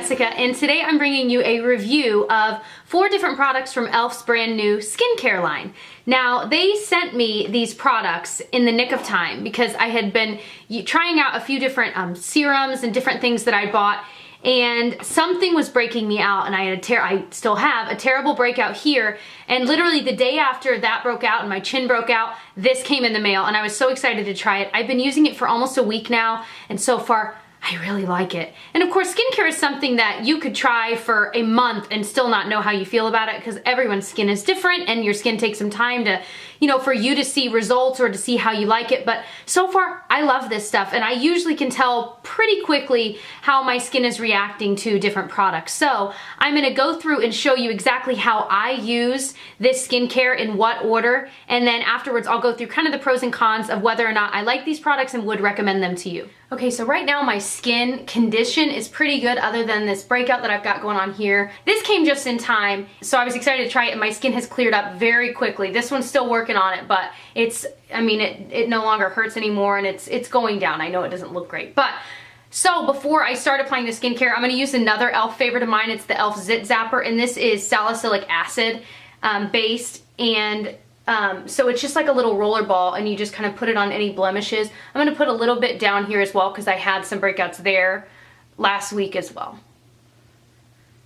Jessica, and today I'm bringing you a review of 4 different products from e.l.f.'s brand new skincare line. Now, they sent me these products in the nick of time because I had been trying out a few different serums and different things that I bought, and something was breaking me out, and I still have a terrible breakout here, and literally the day after that broke out and my chin broke out, this came in the mail, and I was so excited to try it. I've been using it for almost a week now, and so far, I really like it. And of course, skincare is something that you could try for a month and still not know how you feel about it because everyone's skin is different and your skin takes some time to, for you to see results or to see how you like it. But so far, I love this stuff, and I usually can tell pretty quickly how my skin is reacting to different products. So I'm gonna go through and show you exactly how I use this skincare, in what order, and then afterwards I'll go through kind of the pros and cons of whether or not I like these products and would recommend them to you. Okay, so right now my skin condition is pretty good other than this breakout that I've got going on here. This came just in time, so I was excited to try it, and my skin has cleared up very quickly. This one's still working on it, but it no longer hurts anymore, and it's going down. I know it doesn't look great, but so before I start applying the skincare, I'm gonna use another e.l.f. favorite of mine. It's the e.l.f. Zit Zapper, and this is salicylic acid based, and so it's just like a little roller ball, and you just kind of put it on any blemishes. I'm gonna put a little bit down here as well because I had some breakouts there last week as well.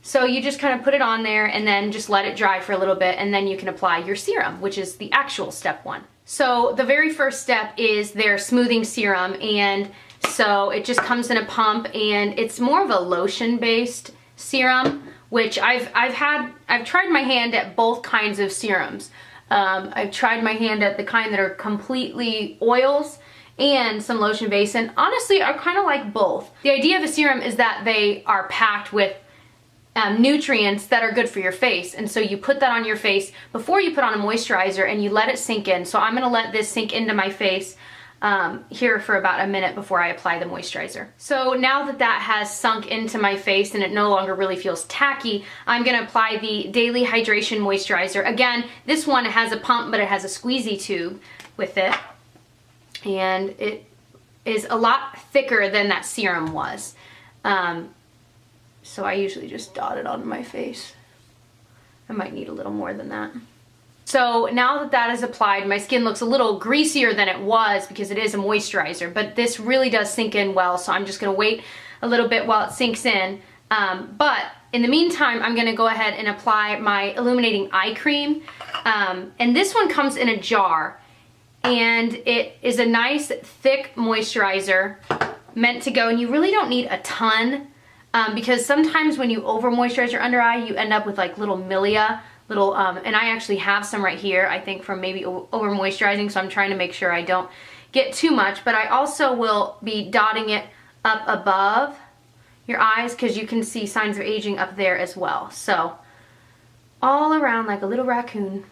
So you just kind of put it on there and then just let it dry for a little bit, and then you can apply your serum, which is the actual step 1. So the very first step is their smoothing serum, and so it just comes in a pump, and it's more of a lotion based serum, which I've tried my hand at both kinds of serums. I've tried my hand at the kind that are completely oils and some lotion base, and honestly I kind of like both. The idea of a serum is that they are packed with nutrients that are good for your face, and so you put that on your face before you put on a moisturizer and you let it sink in. So I'm going to let this sink into my face here for about a minute before I apply the moisturizer. So now that that has sunk into my face and it no longer really feels tacky, I'm going to apply the Daily Hydration Moisturizer. Again, this one has a pump, but it has a squeezy tube with it, and it is a lot thicker than that serum was. So I usually just dot it onto my face. I might need a little more than that. So now that that is applied, my skin looks a little greasier than it was because it is a moisturizer, but this really does sink in well, so I'm just gonna wait a little bit while it sinks in. But in the meantime, I'm gonna go ahead and apply my illuminating eye cream. And this one comes in a jar, and it is a nice thick moisturizer meant to go, and you really don't need a ton, because sometimes when you over moisturize your under eye, you end up with like little milia, and I actually have some right here, I think from maybe over moisturizing, so I'm trying to make sure I don't get too much, but I also will be dotting it up above your eyes because you can see signs of aging up there as well. So all around like a little raccoon.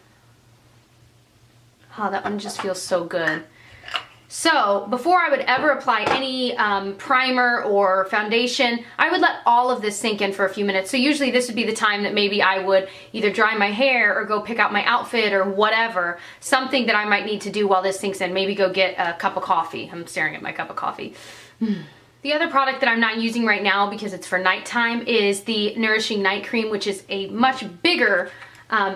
Oh, that one just feels so good. So before I would ever apply any primer or foundation, I would let all of this sink in for a few minutes. So usually this would be the time that maybe I would either dry my hair or go pick out my outfit or whatever, something that I might need to do while this sinks in. Maybe go get a cup of coffee. I'm staring at my cup of coffee. The other product that I'm not using right now because it's for nighttime is the Nourishing Night Cream, which is a much bigger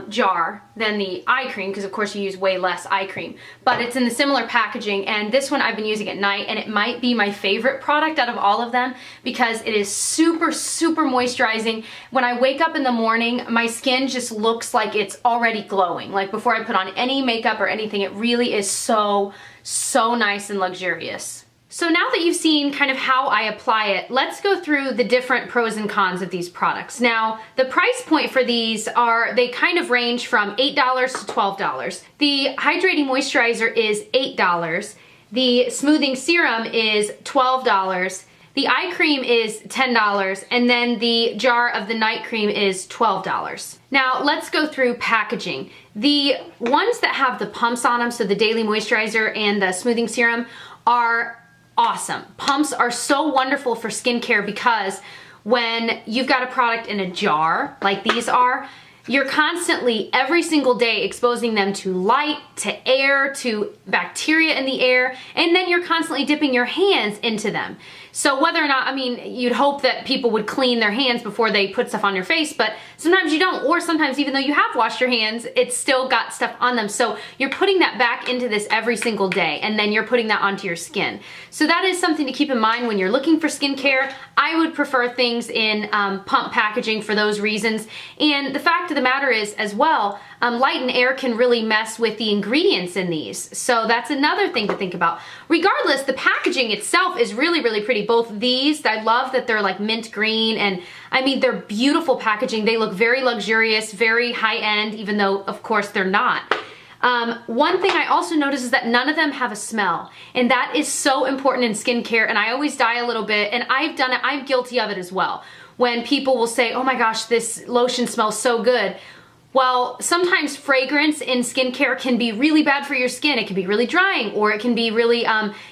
jar than the eye cream, because of course you use way less eye cream, but it's in the similar packaging, and this one I've been using at night, and it might be my favorite product out of all of them because it is super moisturizing. When I wake up in the morning, my skin just looks like it's already glowing. Like before I put on any makeup or anything, it really is so nice and luxurious. So now that you've seen kind of how I apply it, let's go through the different pros and cons of these products. Now, the price point for these they kind of range from $8 to $12. The hydrating moisturizer is $8. The smoothing serum is $12. The eye cream is $10, and then the jar of the night cream is $12. Now, let's go through packaging. The ones that have the pumps on them, so the daily moisturizer and the smoothing serum, are awesome. Pumps are so wonderful for skincare because when you've got a product in a jar, like these are, you're constantly, every single day, exposing them to light, to air, to bacteria in the air, and then you're constantly dipping your hands into them. So whether or not, I mean, you'd hope that people would clean their hands before they put stuff on your face, but sometimes you don't, or sometimes even though you have washed your hands, it's still got stuff on them. So you're putting that back into this every single day, and then you're putting that onto your skin. So that is something to keep in mind when you're looking for skincare. I would prefer things in pump packaging for those reasons. And the fact of the matter is, as well, light and air can really mess with the ingredients in these. So that's another thing to think about. Regardless, the packaging itself is really, really pretty. Both these, I love that they're like mint green, and I mean, they're beautiful packaging. They look very luxurious, very high-end, even though, of course, they're not. One thing I also noticed is that none of them have a smell, and that is so important in skincare, and I always die a little bit, and I've done it, I'm guilty of it as well. When people will say, oh my gosh, this lotion smells so good. Well, sometimes fragrance in skincare can be really bad for your skin. It can be really drying, or it can be really,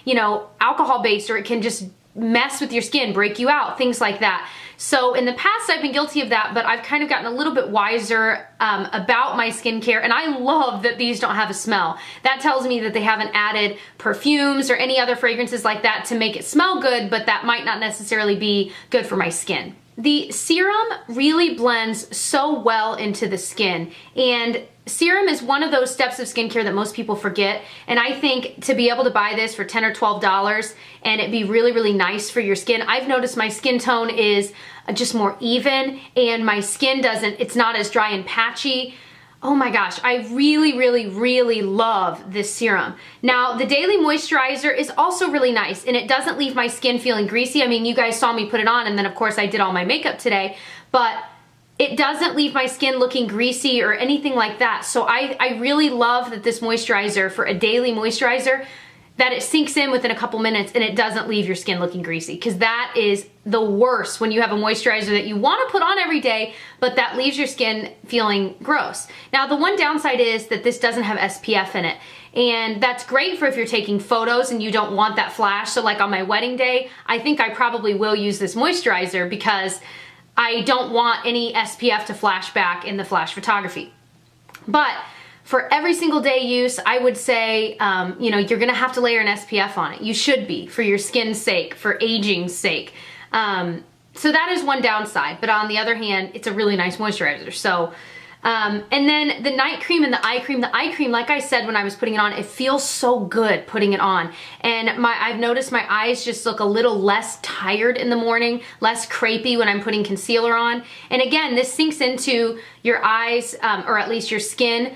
you know, alcohol-based, or it can just mess with your skin, break you out, things like that. So in the past, I've been guilty of that, but I've kind of gotten a little bit wiser about my skincare, and I love that these don't have a smell. That tells me that they haven't added perfumes or any other fragrances like that to make it smell good, but that might not necessarily be good for my skin. The serum really blends so well into the skin, and serum is one of those steps of skincare that most people forget, and I think to be able to buy this for $10 or $12 and it be really, really nice for your skin. I've noticed my skin tone is just more even, and my skin it's not as dry and patchy. Oh my gosh, I really, really, really love this serum. Now, the daily moisturizer is also really nice, and it doesn't leave my skin feeling greasy. I mean, you guys saw me put it on, and then of course I did all my makeup today, but it doesn't leave my skin looking greasy or anything like that. So I really love that this moisturizer, for a daily moisturizer, that it sinks in within a couple minutes and it doesn't leave your skin looking greasy, because that is the worst when you have a moisturizer that you want to put on every day, but that leaves your skin feeling gross. Now, the one downside is that this doesn't have SPF in it, and that's great for if you're taking photos and you don't want that flash. So like on my wedding day, I think I probably will use this moisturizer because I don't want any SPF to flash back in the flash photography. But for every single day use, I would say, you know, you're gonna have to layer an SPF on it. You should be, for your skin's sake, for aging's sake. So that is one downside, but on the other hand, it's a really nice moisturizer. So, and then the night cream and the eye cream, like I said when I was putting it on, it feels so good putting it on. And I've noticed my eyes just look a little less tired in the morning, less crepey when I'm putting concealer on. And again, this sinks into your eyes, or at least your skin,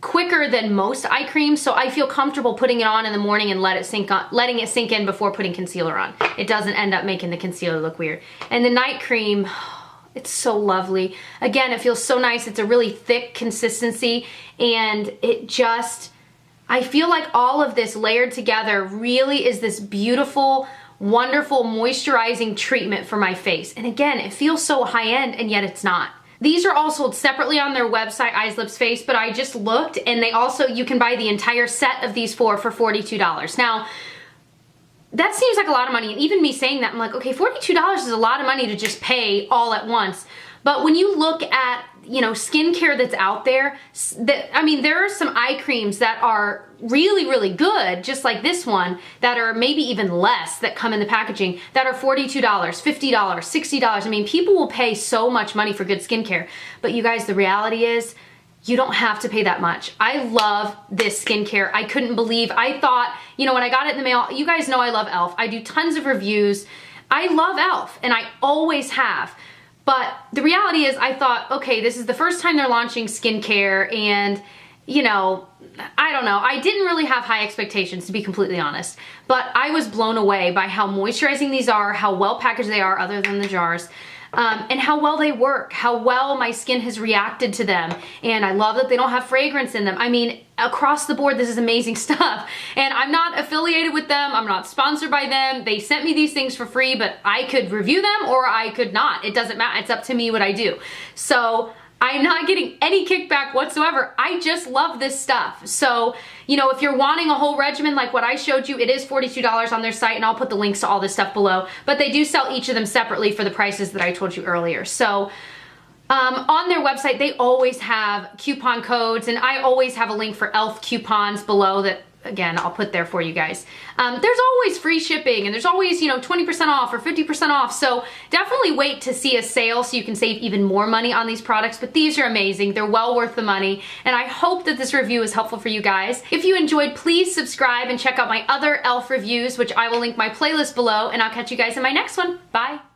quicker than most eye creams, so I feel comfortable putting it on in the morning and letting it sink in before putting concealer on. It doesn't end up making the concealer look weird. And the night cream, it's so lovely. Again, it feels so nice. It's a really thick consistency, and it just, I feel like all of this layered together really is this beautiful, wonderful moisturizing treatment for my face. And again, it feels so high-end, and yet it's not. These are all sold separately on their website, Eyes, Lips, Face, but I just looked, and they also, you can buy the entire set of these for $42. Now, that seems like a lot of money, and even me saying that, I'm like, okay, $42 is a lot of money to just pay all at once. But when you look at, you know, skincare that's out there, I mean, there are some eye creams that are really, really good, just like this one, that are maybe even less, that come in the packaging, that are $42, $50, $60. I mean, people will pay so much money for good skincare. But you guys, the reality is, you don't have to pay that much. I love this skincare. I couldn't believe, I thought, you know, when I got it in the mail, you guys know I love e.l.f. I do tons of reviews. I love e.l.f. and I always have. But the reality is, I thought, okay, this is the first time they're launching skincare, and, you know, I don't know. I didn't really have high expectations, to be completely honest. But I was blown away by how moisturizing these are, how well packaged they are, other than the jars, and how well they work, how well my skin has reacted to them. And I love that they don't have fragrance in them. I mean, across the board, this is amazing stuff. And I'm not affiliated with them. I'm not sponsored by them. They sent me these things for free, but I could review them or I could not. It doesn't matter. It's up to me what I do. So I'm not getting any kickback whatsoever. I just love this stuff. So, you know, if you're wanting a whole regimen like what I showed you, it is $42 on their site, and I'll put the links to all this stuff below. But they do sell each of them separately for the prices that I told you earlier. So On their website, they always have coupon codes, and I always have a link for e.l.f. coupons below that, again, I'll put there for you guys. There's always free shipping, and there's always, 20% off or 50% off, so definitely wait to see a sale so you can save even more money on these products, but these are amazing. They're well worth the money, and I hope that this review is helpful for you guys. If you enjoyed, please subscribe and check out my other e.l.f. reviews, which I will link my playlist below, and I'll catch you guys in my next one. Bye!